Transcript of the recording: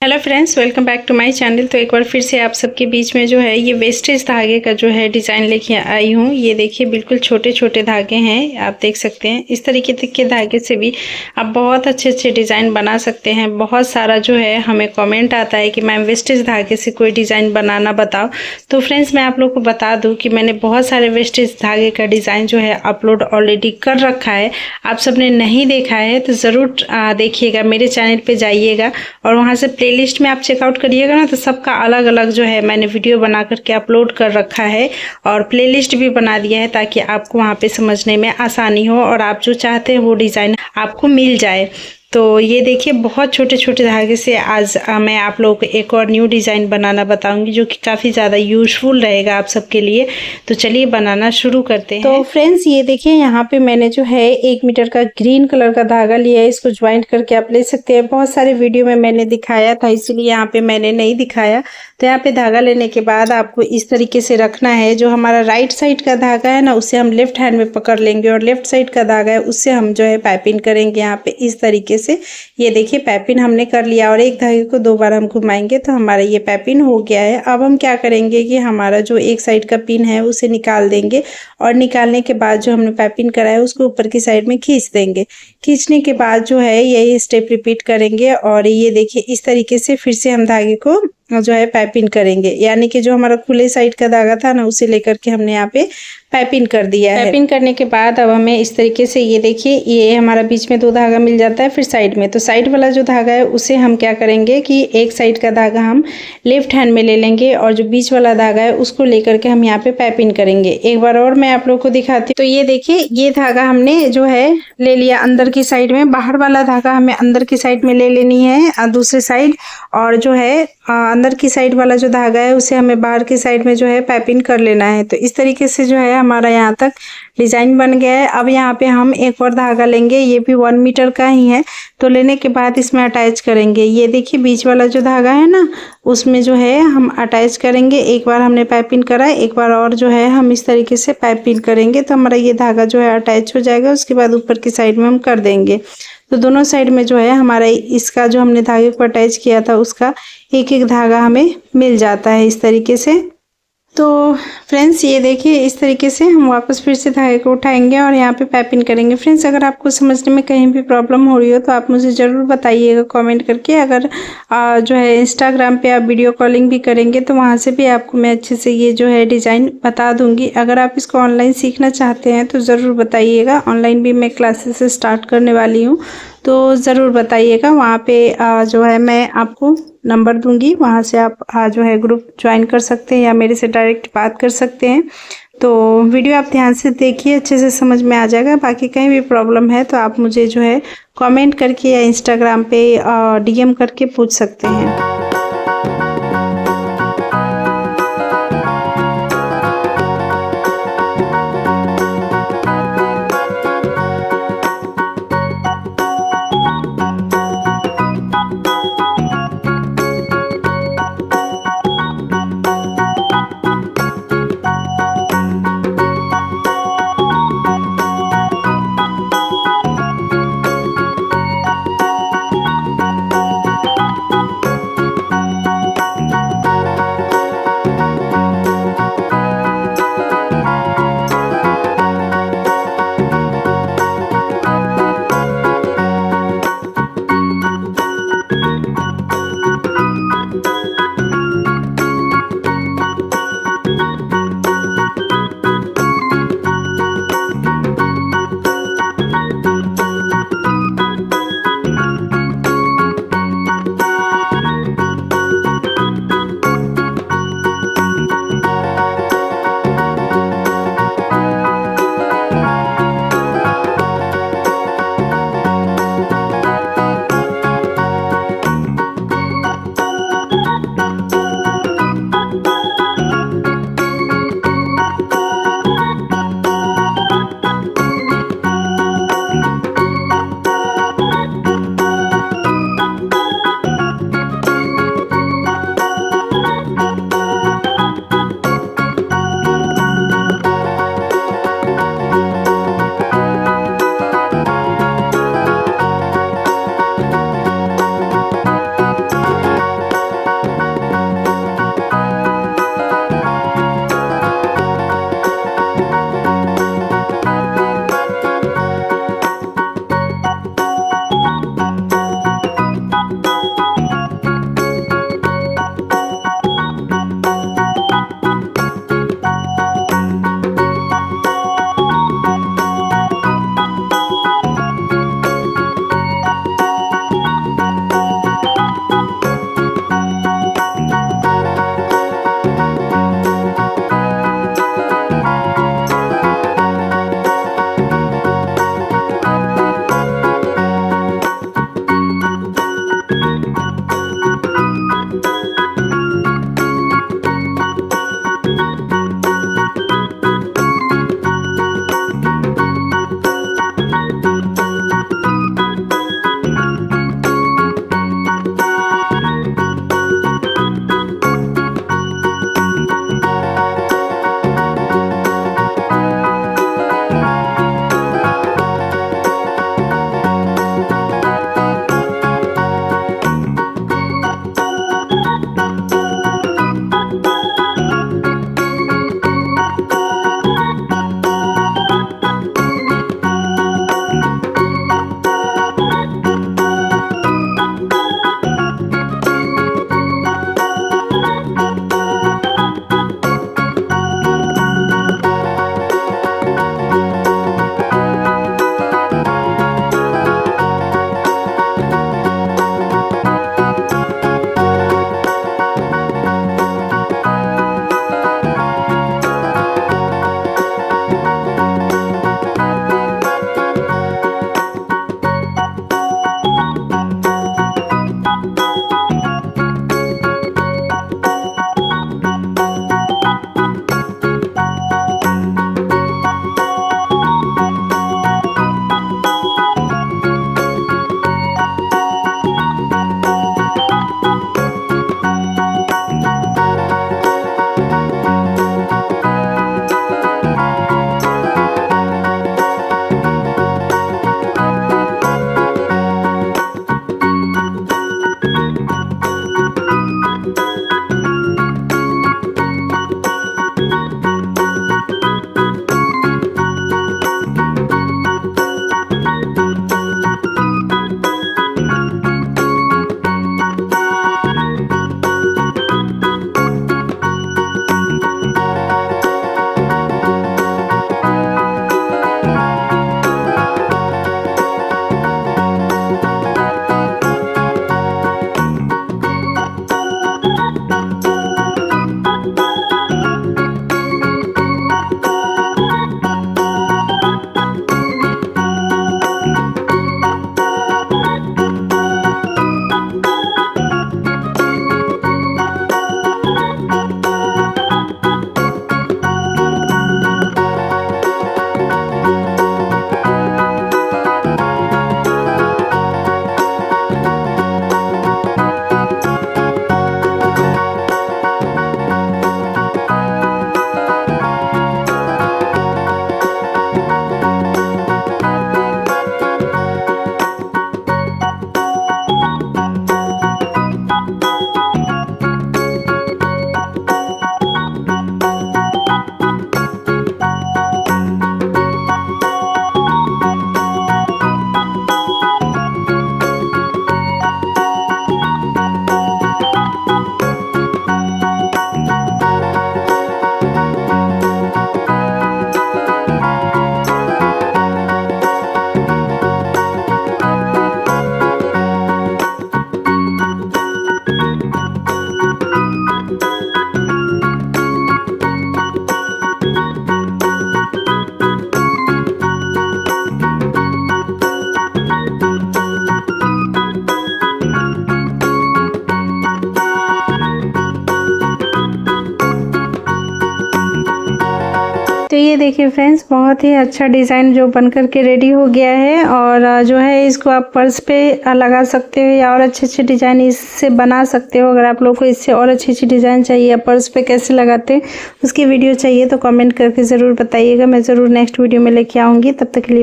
Hello friends, welcome back to my channel. तो एक बार फिर से आप सबके बीच में जो है ये वेस्टेज धागे का जो है डिज़ाइन लेके आई हूँ। ये देखिए बिल्कुल छोटे छोटे धागे हैं, आप देख सकते हैं। इस तरीके के धागे से भी आप बहुत अच्छे अच्छे डिज़ाइन बना सकते हैं। बहुत सारा जो है हमें कमेंट आता है कि मैम वेस्टेज धागे से कोई डिज़ाइन बनाना बताओ। तो फ्रेंड्स मैं आप लोग को बता दूँ कि मैंने बहुत सारे वेस्टेज धागे का डिज़ाइन जो है अपलोड ऑलरेडी कर रखा है। आप सबने नहीं देखा है तो ज़रूर देखिएगा, मेरे चैनल पर जाइएगा और वहाँ से लिस्ट में आप चेकआउट करिएगा ना, तो सबका अलग अलग जो है मैंने वीडियो बना करके अपलोड कर रखा है और प्लेलिस्ट भी बना दिया है ताकि आपको वहाँ पे समझने में आसानी हो और आप जो चाहते हैं वो डिज़ाइन आपको मिल जाए। तो ये देखिए बहुत छोटे छोटे धागे से आज मैं आप लोगों को एक और न्यू डिज़ाइन बनाना बताऊंगी जो कि काफ़ी ज़्यादा यूज़फुल रहेगा आप सबके लिए। तो चलिए बनाना शुरू करते हैं। तो फ्रेंड्स ये देखिए यहाँ पे मैंने जो है 1 मीटर का ग्रीन कलर का धागा लिया है। इसको ज्वाइंट करके आप ले सकते हैं। बहुत सारे वीडियो में मैंने दिखाया था, इसलिए यहाँ पे मैंने नहीं दिखाया। तो यहाँ पे धागा लेने के बाद आपको इस तरीके से रखना है। जो हमारा राइट साइड का धागा है ना, उसे हम लेफ्ट हैंड में पकड़ लेंगे और लेफ्ट साइड का धागा है उससे हम जो है पाइपिंग करेंगे यहाँ पे इस तरीके से। ये देखिए पाइपिंग हमने कर लिया और एक धागे को 2 बार हम घुमाएंगे तो हमारा ये पाइपिंग हो गया है। अब हम क्या करेंगे कि हमारा जो एक साइड का पिन है उसे निकाल देंगे और निकालने के बाद जो हमने पाइपिंग करा है उसको ऊपर की साइड में खींच देंगे। खींचने के बाद जो है यही स्टेप रिपीट करेंगे और ये देखिए इस तरीके से फिर से हम धागे को जो है पाइपिंग करेंगे। यानी कि जो हमारा खुले साइड का धागा था ना, उसे लेकर के हमने यहाँ पे पाइपिंग कर दिया है। पाइपिंग करने के बाद अब हमें इस तरीके से ये देखिए ये हमारा बीच में 2 धागा मिल जाता है। फिर साइड में, तो साइड वाला जो धागा है उसे हम क्या करेंगे कि एक साइड का धागा हम लेफ्ट हैंड में ले लेंगे और जो बीच वाला धागा है उसको लेकर के हम यहाँ पे पाइपिंग करेंगे। एक बार और मैं आप लोग को दिखाती हूँ। तो ये देखिए ये धागा हमने जो है ले लिया अंदर की साइड में। बाहर वाला धागा हमें अंदर की साइड में ले लेनी है दूसरी साइड, और जो है अंदर की साइड वाला जो धागा है उसे हमें बाहर की साइड में जो है पाइपिंग कर लेना है। तो इस तरीके से जो है हमारा यहाँ तक डिज़ाइन बन गया है। अब यहाँ पे हम एक और धागा लेंगे, ये भी 1 मीटर का ही है। तो लेने के बाद इसमें अटैच करेंगे। ये देखिए बीच वाला जो धागा है ना, उसमें जो है हम अटैच करेंगे। एक बार हमने पाइपिंग करा, एक बार और जो है हम इस तरीके से पाइपिंग करेंगे तो हमारा ये धागा जो है अटैच हो जाएगा। उसके बाद ऊपर की साइड में हम कर देंगे। तो दोनों साइड में जो है हमारा इसका जो हमने धागे को अटैच किया था उसका एक एक धागा हमें मिल जाता है इस तरीके से। तो फ्रेंड्स ये देखिए इस तरीके से हम वापस फिर से धागे को उठाएंगे और यहाँ पे पाइपिंग करेंगे। फ्रेंड्स अगर आपको समझने में कहीं भी प्रॉब्लम हो रही हो तो आप मुझे ज़रूर बताइएगा कमेंट करके। अगर जो है इंस्टाग्राम पे आप वीडियो कॉलिंग भी करेंगे तो वहाँ से भी आपको मैं अच्छे से ये जो है डिज़ाइन बता दूँगी। अगर आप इसको ऑनलाइन सीखना चाहते हैं तो ज़रूर बताइएगा। ऑनलाइन भी मैं क्लासेस स्टार्ट करने वाली हूँ, तो ज़रूर बताइएगा। वहाँ पे जो है मैं आपको नंबर दूंगी, वहाँ से आप जो है ग्रुप ज्वाइन कर सकते हैं या मेरे से डायरेक्ट बात कर सकते हैं। तो वीडियो आप ध्यान से देखिए, अच्छे से समझ में आ जाएगा। बाकी कहीं भी प्रॉब्लम है तो आप मुझे जो है कमेंट करके या इंस्टाग्राम पे डीएम करके पूछ सकते हैं। ये देखिए फ्रेंड्स, बहुत ही अच्छा डिज़ाइन जो बनकर के रेडी हो गया है। और जो है इसको आप पर्स पे लगा सकते हो या और अच्छे डिज़ाइन इससे बना सकते हो। अगर आप लोग को इससे और अच्छी डिज़ाइन चाहिए या पर्स पे कैसे लगाते हैं उसकी वीडियो चाहिए तो कमेंट करके ज़रूर बताइएगा। मैं ज़रूर नेक्स्ट वीडियो में लेके आऊँगी। तब तक के लिए